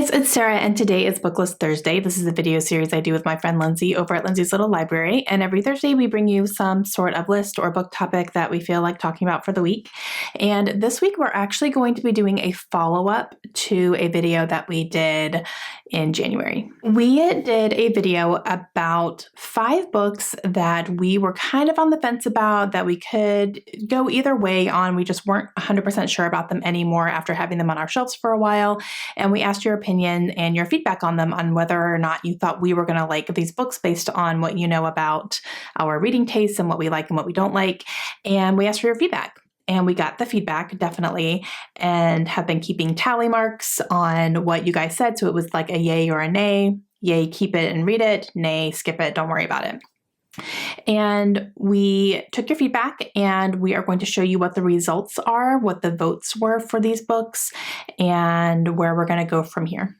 Guys, it's Sarah, and today is BookList Thursday. This is a video series I do with my friend Lindsay over at Lindsay's Little Library, and every Thursday we bring you some sort of list or book topic that we feel like talking about for the week. And this week we're actually going to be doing a follow-up to a video that we did in January. We did a video about 5 books that we were kind of on the fence about, that we could go either way on. We just weren't 100% sure about them anymore after having them on our shelves for a while, and we asked your opinion and your feedback on them, on whether or not you thought we were going to like these books based on what you know about our reading tastes and what we like and what we don't like. And we asked for your feedback. And we got the feedback, definitely, and have been keeping tally marks on what you guys said. So it was like a yay or a nay. Yay, keep it and read it. Nay, skip it. Don't worry about it. And we took your feedback, and we are going to show you what the results are, what the votes were for these books, and where we're going to go from here.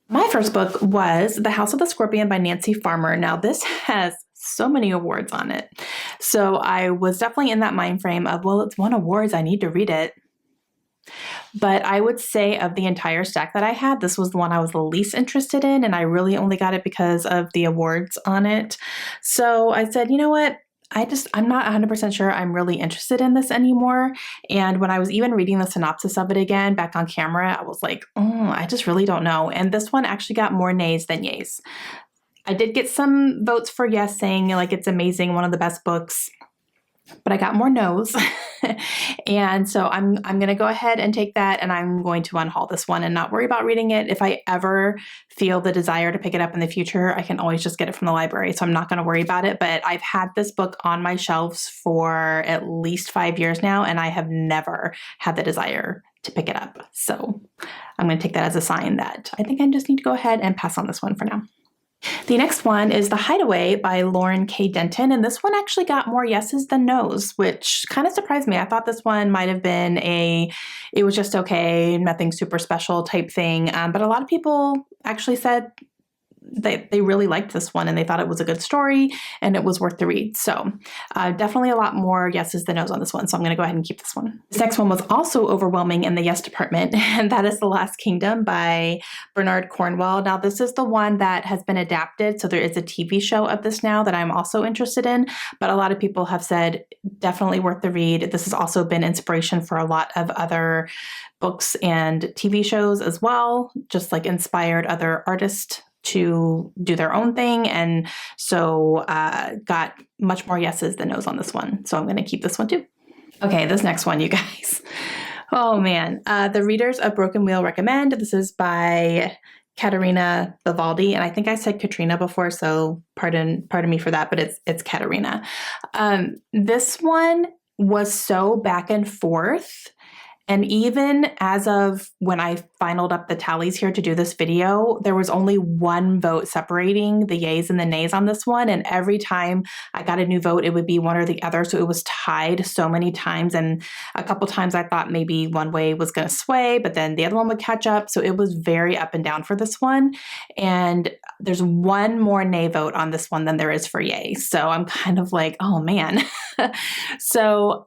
My first book was The House of the Scorpion by Nancy Farmer. Now, this has so many awards on it. So I was definitely in that mind frame of, well, it's won awards, I need to read it. But I would say of the entire stack that I had, this was the one I was the least interested in, and I really only got it because of the awards on it. So I said, you know what? I'm not 100% sure I'm really interested in this anymore. And when I was even reading the synopsis of it again back on camera, I was like, I just really don't know. And this one actually got more nays than yays. I did get some votes for yes, saying like it's amazing, one of the best books, but I got more no's. And so I'm going to go ahead and take that, and I'm going to unhaul this one and not worry about reading it. If I ever feel the desire to pick it up in the future, I can always just get it from the library. So I'm not going to worry about it. But I've had this book on my shelves for at least 5 years now, and I have never had the desire to pick it up. So I'm going to take that as a sign that I think I just need to go ahead and pass on this one for now. The next one is The Hideaway by Lauren K. Denton, and this one actually got more yeses than nos, which kind of surprised me. I thought this one might have been it was just okay, nothing super special type thing, but a lot of people actually said they really liked this one, and they thought it was a good story and it was worth the read. So definitely a lot more yeses than nos on this one. So I'm going to go ahead and keep this one. This next one was also overwhelming in the yes department, and that is The Last Kingdom by Bernard Cornwell. Now, this is the one that has been adapted. So there is a TV show of this now that I'm also interested in, but a lot of people have said definitely worth the read. This has also been inspiration for a lot of other books and TV shows as well, just like inspired other artists to do their own thing, and so got much more yeses than nos on this one. So I'm going to keep this one too. Okay, this next one, you guys. Oh man, the readers of Broken Wheel recommend. This is by Caterina Vivaldi, and I think I said Katrina before, so pardon me for that, but it's Caterina. This one was so back and forth. And even as of when I finaled up the tallies here to do this video, there was only one vote separating the yays and the nays on this one. And every time I got a new vote, it would be one or the other. So it was tied so many times. And a couple times I thought maybe one way was going to sway, but then the other one would catch up. So it was very up and down for this one. And there's one more nay vote on this one than there is for yay. So I'm kind of like, oh man. So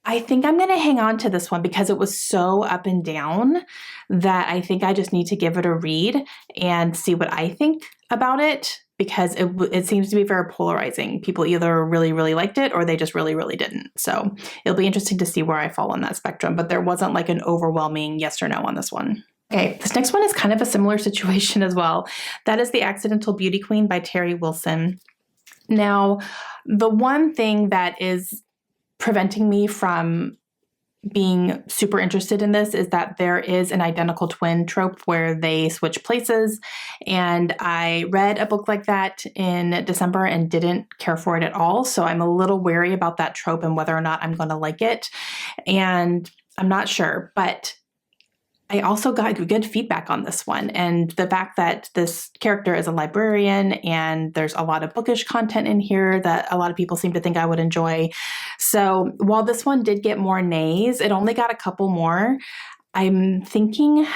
I think I'm going to hang on to this one because it was so up and down that I think I just need to give it a read and see what I think about it, because it seems to be very polarizing. People either really, really liked it or they just really, really didn't. So it'll be interesting to see where I fall on that spectrum, but there wasn't like an overwhelming yes or no on this one. Okay, this next one is kind of a similar situation as well. That is The Accidental Beauty Queen by Terry Wilson. Now, the one thing that is preventing me from being super interested in this is that there is an identical twin trope where they switch places. And I read a book like that in December and didn't care for it at all. So I'm a little wary about that trope and whether or not I'm going to like it. And I'm not sure, but I also got good feedback on this one, and the fact that this character is a librarian and there's a lot of bookish content in here that a lot of people seem to think I would enjoy. So while this one did get more nays, it only got a couple more. I'm thinking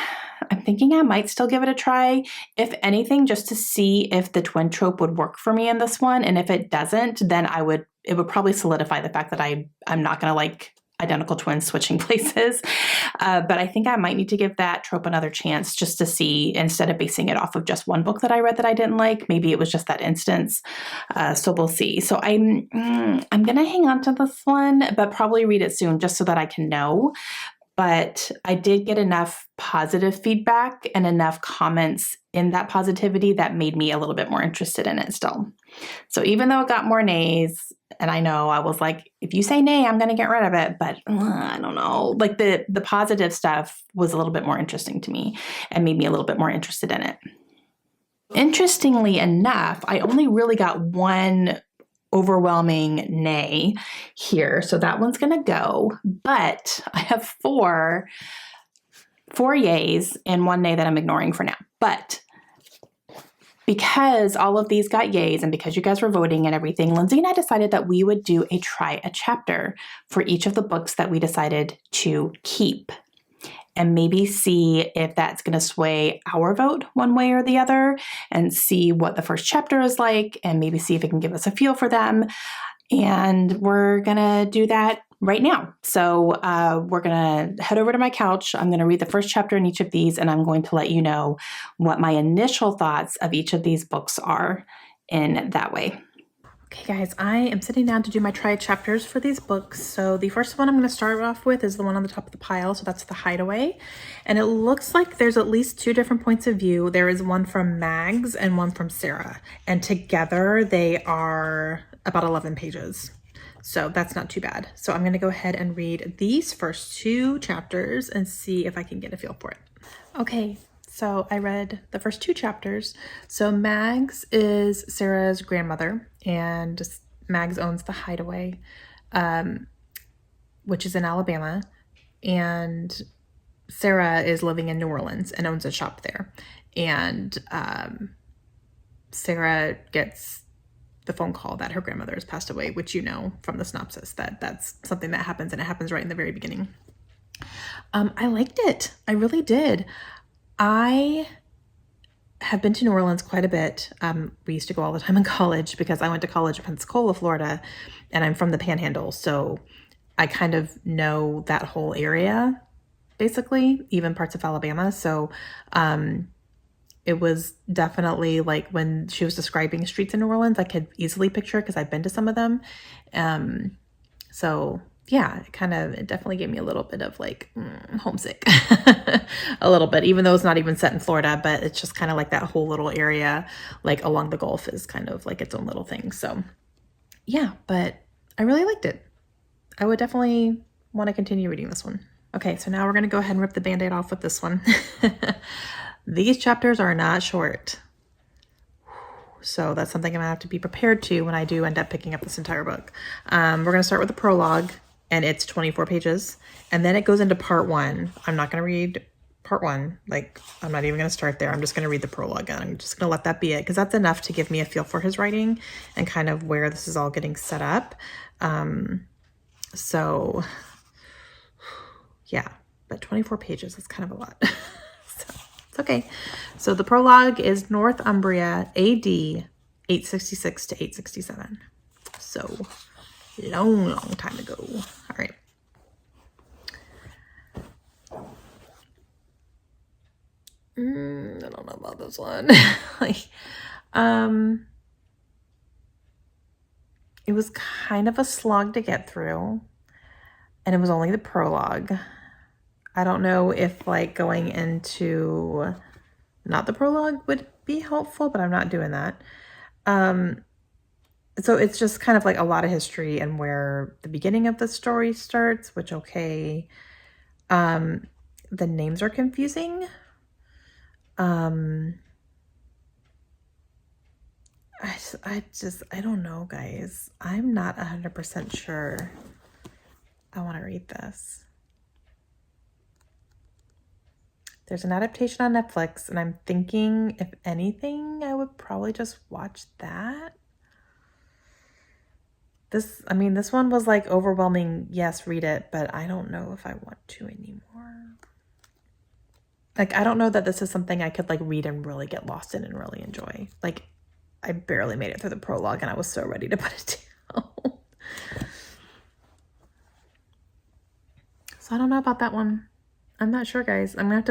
I might still give it a try, if anything, just to see if the twin trope would work for me in this one. And if it doesn't, then it would probably solidify the fact that I'm not going to like identical twins switching places. But I think I might need to give that trope another chance just to see, instead of basing it off of just one book that I read that I didn't like, maybe it was just that instance. So we'll see. So I'm going to hang on to this one, but probably read it soon just so that I can know. But I did get enough positive feedback and enough comments in that positivity that made me a little bit more interested in it still. So even though it got more nays, and I know I was like, if you say nay, I'm going to get rid of it. But I don't know. Like the positive stuff was a little bit more interesting to me and made me a little bit more interested in it. Interestingly enough, I only really got one overwhelming nay here. So that one's going to go. But I have four yays and one nay that I'm ignoring for now. But because all of these got yays and because you guys were voting and everything, Lindsay and I decided that we would do a try a chapter for each of the books that we decided to keep, and maybe see if that's going to sway our vote one way or the other, and see what the first chapter is like, and maybe see if it can give us a feel for them. And we're going to do that right now. So we're going to head over to my couch. I'm going to read the first chapter in each of these, and I'm going to let you know what my initial thoughts of each of these books are in that way. Okay, guys, I am sitting down to do my try chapters for these books. So the first one I'm going to start off with is the one on the top of the pile. So that's the Hideaway. And it looks like there's at least two different points of view. There is one from Mags and one from Sarah. And together they are about 11 pages. So that's not too bad. So I'm going to go ahead and read these first two chapters and see if I can get a feel for it. Okay. So I read the first two chapters. So Mags is Sarah's grandmother, and Mags owns the Hideaway, which is in Alabama. And Sarah is living in New Orleans and owns a shop there. And Sarah gets the phone call that her grandmother has passed away, which you know from the synopsis that that's something that happens, and it happens right in the very beginning. I liked it. I really did. I have been to New Orleans quite a bit. We used to go all the time in college because I went to college in Pensacola, Florida, and I'm from the Panhandle. So I kind of know that whole area, basically, even parts of Alabama. So it was definitely like when she was describing streets in New Orleans, I could easily picture it because I've been to some of them. So yeah, it definitely gave me a little bit of like homesick, a little bit, even though it's not even set in Florida, but it's just kind of like that whole little area, like along the Gulf is kind of like its own little thing. So yeah, but I really liked it. I would definitely want to continue reading this one. Okay, so now we're going to go ahead and rip the Band-Aid off with this one. These chapters are not short. So that's something I'm going to have to be prepared to when I do end up picking up this entire book. We're going to start with the prologue, and it's 24 pages. And then it goes into part one. I'm not going to read part one. Like, I'm not even going to start there. I'm just going to read the prologue, and I'm just going to let that be it, because that's enough to give me a feel for his writing and kind of where this is all getting set up. So yeah, but 24 pages is kind of a lot. So it's okay. So the prologue is Northumbria, AD 866 to 867. So long time ago. All right. I don't know about this one. It was kind of a slog to get through, and it was only the prologue. I don't know if like going into not the prologue would be helpful, but I'm not doing that. So it's just kind of like a lot of history and where the beginning of the story starts, which, okay. The names are confusing. I don't know, guys. I'm not 100% sure I want to read this. There's an adaptation on Netflix, and I'm thinking, if anything, I would probably just watch that. This one was like overwhelming. Yes, read it, but I don't know if I want to anymore. Like, I don't know that this is something I could like read and really get lost in and really enjoy. Like, I barely made it through the prologue, and I was so ready to put it down. So I don't know about that one. I'm not sure, guys. I'm gonna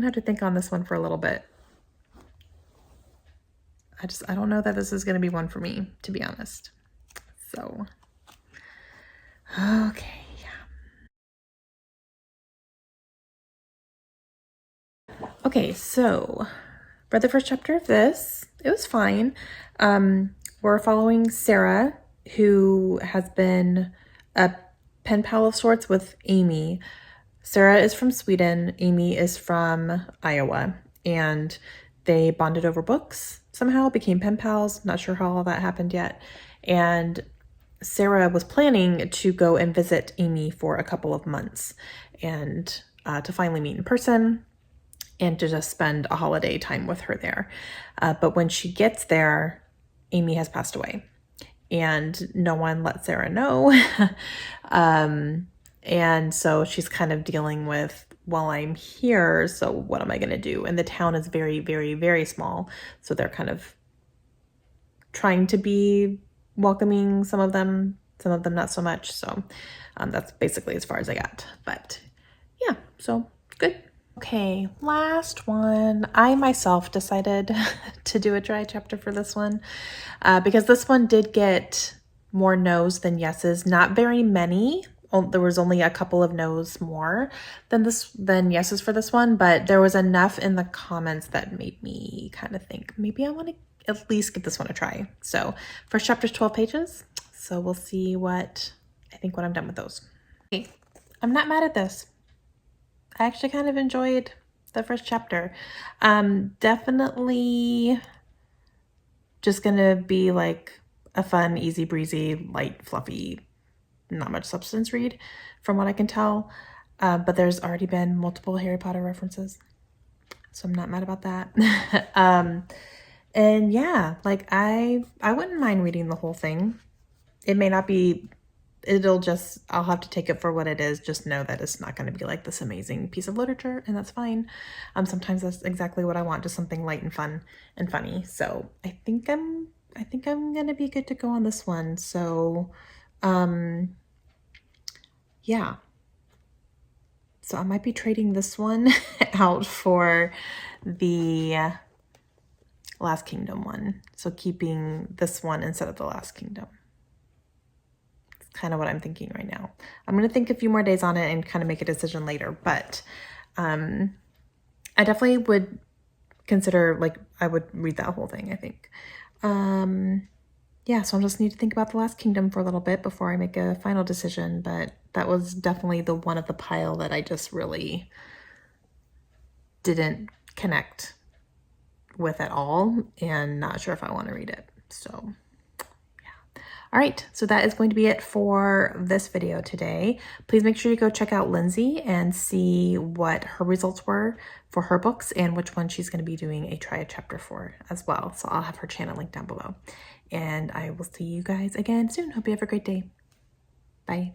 have to think on this one for a little bit. I don't know that this is gonna be one for me, to be honest. So, okay. Okay, so read the first chapter of this. It was fine. We're following Sarah, who has been a pen pal of sorts with Amy. Sarah is from Sweden. Amy is from Iowa. And they bonded over books somehow, became pen pals. Not sure how all that happened yet. And Sarah was planning to go and visit Amy for a couple of months and to finally meet in person and to just spend a holiday time with her there. But when she gets there, Amy has passed away and no one let Sarah know. And so she's kind of dealing with, well, I'm here, so what am I going to do? And the town is very, very, very small. So they're kind of trying to be welcoming, some of them not so much. So that's basically as far as I got. But yeah, so good. Okay, last one. I myself decided to do a dry chapter for this one because this one did get more no's than yeses. Not very many. There was only a couple of no's more than yeses for this one, but there was enough in the comments that made me kind of think maybe I want to at least give this one a try. So first chapter's 12 pages. So we'll see what I think when I'm done with those. Okay, I'm not mad at this. I actually kind of enjoyed the first chapter. Definitely just gonna be like a fun, easy breezy, light, fluffy, not much substance read from what I can tell. But there's already been multiple Harry Potter references, so I'm not mad about that. And yeah, like I wouldn't mind reading the whole thing. It may not be, I'll have to take it for what it is. Just know that it's not going to be like this amazing piece of literature, and that's fine. Sometimes that's exactly what I want, just something light and fun and funny. So I think I'm going to be good to go on this one. So, yeah. So I might be trading this one out for the Last Kingdom one. So keeping this one instead of the Last Kingdom. Kind of what I'm thinking right now. I'm going to think a few more days on it and kind of make a decision later, but I definitely would consider, like, I would read that whole thing, I think. Yeah, so I'll just need to think about the Last Kingdom for a little bit before I make a final decision, but that was definitely the one of the pile that I just really didn't connect with at all and not sure if I want to read it. So all right, so that is going to be it for this video today. Please make sure you go check out Lindsay and see what her results were for her books and which one she's going to be doing a try a chapter for as well. So I'll have her channel linked down below. And I will see you guys again soon. Hope you have a great day. Bye.